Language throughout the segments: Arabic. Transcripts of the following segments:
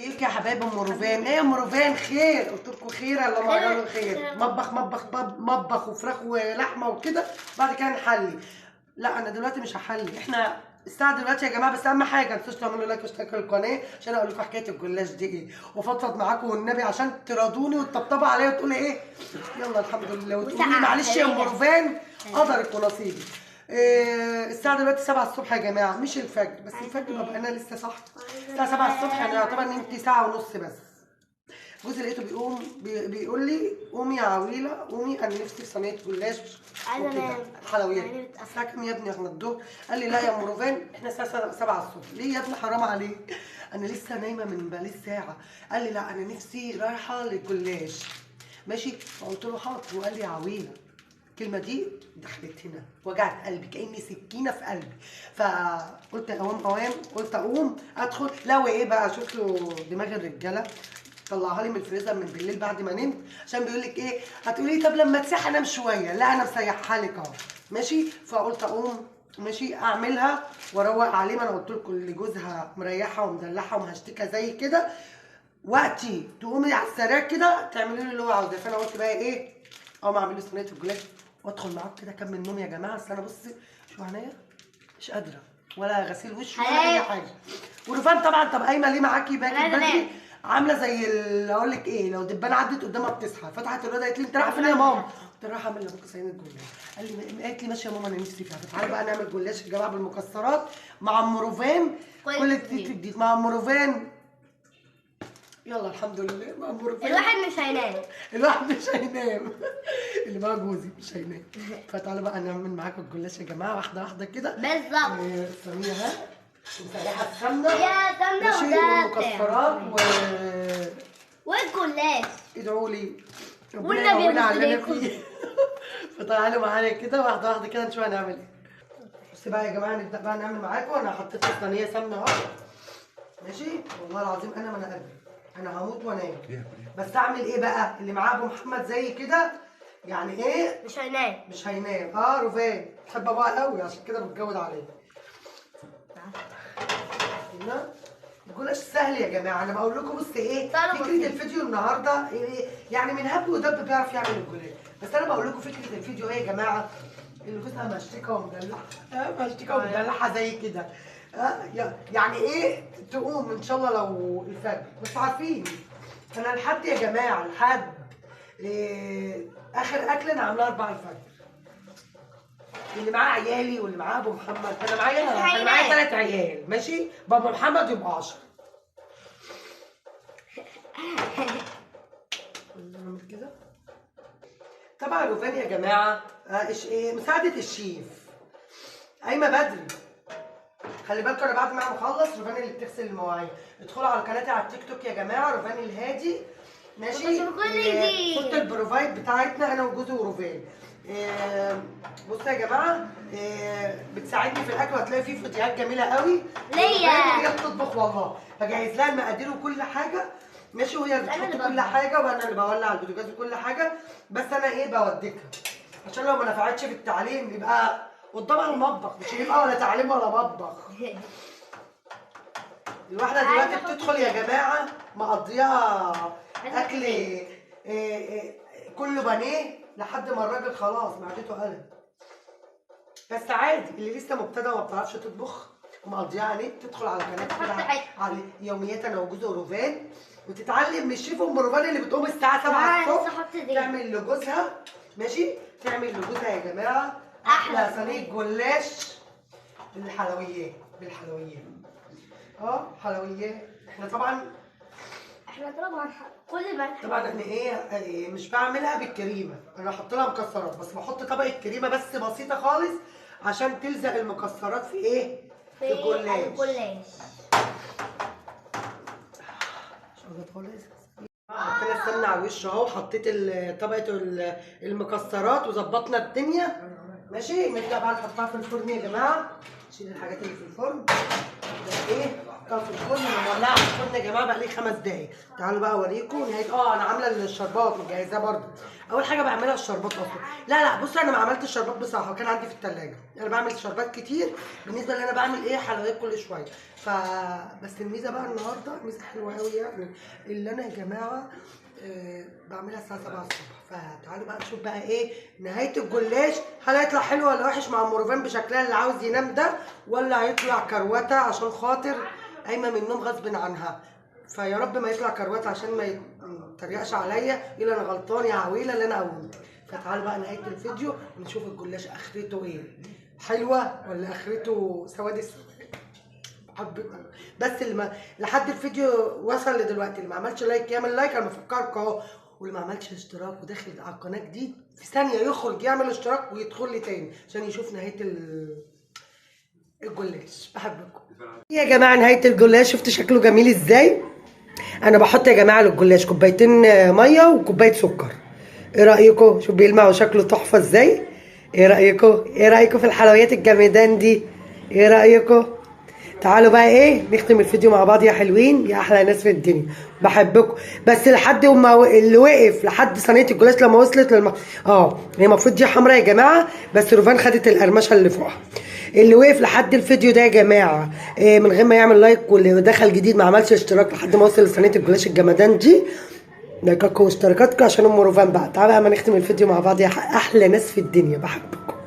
ازيك يا حبايب ام روفان؟ ايه يا ام روفان خير؟ قلت لكم خير الا ما قالوا خير. مطبخ وفراخ ولحمه وكده، بعد كده نحلي. لا انا دلوقتي مش هحلي، احنا الساعه دلوقتي يا جماعه، بس اهم حاجه ما تنسوش تعملوا لايك واشتركوا القناه عشان اقول لكم حكايه الجلاش دي ايه، وافضفض معاكم والنبي عشان تراضوني وتطبطبوا عليا وتقولي ايه يلا الحمد لله، وتقولي لي معلش يا ام روفان قدرك ونصيبي. الساعة دلوقتي 7 الصبح يا جماعة، مش الفجر، بس الفجر ببقى أنا لسه صاحية. الساعة 7 الصبح أنا يعتبر نمت ساعة ونص بس. جوزي لقيته بيقول لي قومي يا عويلة قومي، أنا نفسي في صينية جلاش وكده حلويات. الساعة كام يا ابني؟ احنا الظهر. قال لي لا يا أم روفان احنا الساعة 7 الصبح. ليه يا ابني حرام عليك؟ أنا لسه نايمة من بقالي ساعة. قال لي لا أنا نفسي رايحة للجلاش. ماشي؟ فقلت له حاضر، وقال لي يا عويلة الكلمة دي دخلت هنا وجعت قلبي كأني سكينة في قلبي، فقلت قلت أقوم أدخل. لا وإيه بقى، شفت له دماغ الرجالة طلعها لي من الفريزر من بالليل بعد ما نمت، عشان بيقول لك إيه هتقولي طب لما تسيح أنام شوية، لا أنا مسيحها لك أهو ماشي. فقلت أقوم ماشي أعملها وأروق عليه، ما أنا قلت لكم اللي جوزها مريحها ومدلعها ومهشتكها زي كده، وقتي تقومي على السريع كده تعملي له اللي هو عاوزاه. فانا قلت بقى ايه، اقوم اعمل له صينيه الجلاش وادخل معاكم كده اكمل نوم يا جماعه. اصل انا بصي شو عينيا مش قادره ولا غسيل وش ولا اي حاجه. ورفان طبعا طب قايمه ليه معاكي باكي بدري، عامله زي اقول لك ايه، لو دبانه عدت قدامها بتصحى. فتحت الواد قالت لي انت رايحه فين يا ماما؟ قلت لها رايحه اعمل لابوك صينيه جلاش. قالت لي ماشي يا ماما انا نفسي فيها. فتعالى بقى نعمل جلاش يا جماعه بالمكسرات مع ام روفان، كل جديد مع ام روفان. يلا الحمد لله مأمور. الواحد مش هينام. الواحد مش هينام. اللي بقى جوزي مش هينام. فتعالوا بقى نعمل معاكم الجلاش يا جماعه واحده واحده كده. بالظبط. الصينيه اهي ومسيحه السمنه يا سمنه والمكسرات والجلاش. ادعوا لي والنبي يقوينا على اللي انا فيه. فتعالوا معايا كده واحده واحده كده نشوف هنعمل ايه. بصي بقى يا جماعه نبدا بقى نعمل معاكم. انا حطيت في الصينيه سمنه اهو ماشي. والله العظيم انا ما انا قادره، انا هموت وانام. بس اعمل ايه بقى؟ اللي معاه ابو محمد زي كده يعني ايه مش هينام. مش هينام. روفان بتحب ابوها قوي عشان كده بتجود عليه. هنا الجلاش سهل يا جماعه. انا بقول لكم بص ايه فكره الفيديو النهارده إيه، يعني من هب ودب بيعرف يعمل الجلاش. بس انا بقول لكم فكره الفيديو ايه يا جماعه، اللي جوزها مشتكه ومدلعه مشتكه ومدلعه زي كده. يعني ايه تقوم ان شاء الله لو الفجر، بس عارفين انا لحد يا جماعه لحد اخر اكل انا عاملاه 4 الفجر. اللي معاه عيالي واللي معاه ابو محمد، انا معايا 3 عيال ماشي، بابا محمد يبقى 10. نعمل كده طبعا. روفان يا جماعه مساعده الشيف قايمه بدري. خلي بالكم انا بعد ما اخلص روفان اللي بتغسل المواعين. ادخلوا على قناتي على التيك توك يا جماعه روفان الهادي ماشي. صوت البروفايد بتاعتنا انا وجوزي وروفان. بصوا يا جماعه بتساعدني في الاكل وهتلاقي فيه فيديوهات جميله قوي ليا وهي بتطبخ والله. بجهز لها المقادير وكل حاجه ماشي، وهي بتحط كل حاجه وانا اللي بولع البوتاجاز وكل حاجه. بس انا ايه بوديكها عشان لو ما نفعتش في التعليم يبقى قدامها المطبخ، مش هيبقى ولا تعليم ولا مطبخ. الواحده دلوقتي بتدخل يا جماعه مقضيها اكل كله بانيه لحد ما الراجل خلاص معدته قلب. بس عادي اللي لسه مبتدئه وما بتعرفش تطبخ ومقضيها على النت تدخل على قناه على يوميات انا وجوزي وروفان وتتعلم من الشيف ام روفان اللي بتقوم الساعه 7 الصبح تعمل لجوزها ماشي. تعمل لجوزها يا جماعه احلى صينيه جلاش بالحلويات حلويات. احنا طبعا كل ما طبعا احنا ايه مش بعملها بالكريمه، انا بحط لها مكسرات بس بحط طبقه كريمه بس بسيطه خالص عشان تلزق المكسرات في ايه في الجلاش. حطينا السمنه على الوش اهو، حطيت طبقه المكسرات وظبطنا الدنيا ماشي. نبدا بقى نحطها في الفرن يا جماعه شيل الحاجات اللي في الفرن ده ايه طب في الفرن انا مولعه الفرن يا جماعه بقى لي 5 دقايق. تعالوا بقى اوريكم نهايه. انا عامله الشربات مجهزاه برده. اول حاجه بعملها الشربات اصلا. لا بصوا انا ما عملتش الشربات بصراحه وكان عندي في الثلاجه. انا بعمل شربات كتير بالنسبه اللي انا بعمل ايه حلويات كل شويه. بس الميزه بقى النهارده ميزه حلوه قوي يعني اللي انا يا جماعه بعملها الساعه 7 الصبح. فتعالوا بقى نشوف بقى ايه نهايه الجلاش. هل هيطلع حلو ولا وحش مع ام روفان بشكلها اللي عاوز ينام ده، ولا هيطلع كروته عشان خاطر قايمه من النوم غصب عنها. فيا رب ما يطلع كروته عشان ما يتريقش عليا يقول انا غلطان يا عويله اللي انا قومت. فتعالوا بقى نهايه الفيديو ونشوف الجلاش اخرته ايه، حلوه ولا اخرته سواد السواد. بس اللي لحد الفيديو وصل لدلوقتي اللي ما عملش لايك يعمل لايك. انا بفكرك اهو. واللي ما عملش اشتراك وداخل على القناه جديد في ثانيه يخرج يعمل اشتراك ويدخل لي تاني عشان يشوف نهايه الجلاش. بحبكم يا جماعه. نهايه الجلاش شفت شكله جميل ازاي. انا بحط يا جماعه للجلاش كوبايتين ميه وكوبايه سكر. ايه رايكم؟ شوف بيلمع وشكله تحفه ازاي. ايه رايكم في الحلويات الجمدان دي؟ ايه رايكم؟ تعالوا بقى ايه نختم الفيديو مع بعض يا حلوين يا احلى ناس في الدنيا. بحبكم. بس لحد ما اللي وقف لحد صينيه الجلاش لما وصلت هي المفروض دي حمراء يا جماعه بس روفان خدت القرمشه اللي فوقها. اللي وقف لحد الفيديو ده يا جماعه من غير ما يعمل لايك واللي دخل جديد ما عملش اشتراك لحد ما وصل لصينيه الجلاش الجمدان دي لايكاتكم واشتراكاتكم عشان ام روفان بقى. تعالوا بقى ما نختم الفيديو مع بعض يا احلى ناس في الدنيا. بحبكم.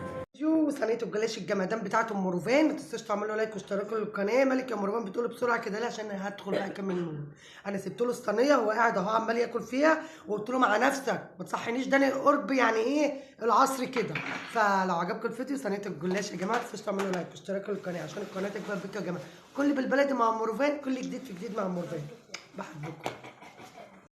صينيه الجلاش الجمدان بتاعت ام روفان. ما تنسوش تعملوا لايك واشتراكوا للقناه. مالك يا ام روفان بتقول بسرعه كده ليه؟ عشان هدخل بقى اكمل النوم. انا سبت له الصينيه وهو قاعد اهو عمال ياكل فيها وقلت له مع نفسك ما تصحينيش ده قرب يعني ايه العصر كده. فلو عجبكم الفيديو صينيه الجلاش يا جماعه ما تنسوش تعملوا لايك واشتراكوا للقناه عشان القناه تكبر بيكم يا جماعه. كل بالبلدي مع ام روفان كل جديد في جديد مع ام روفان. بحبكم.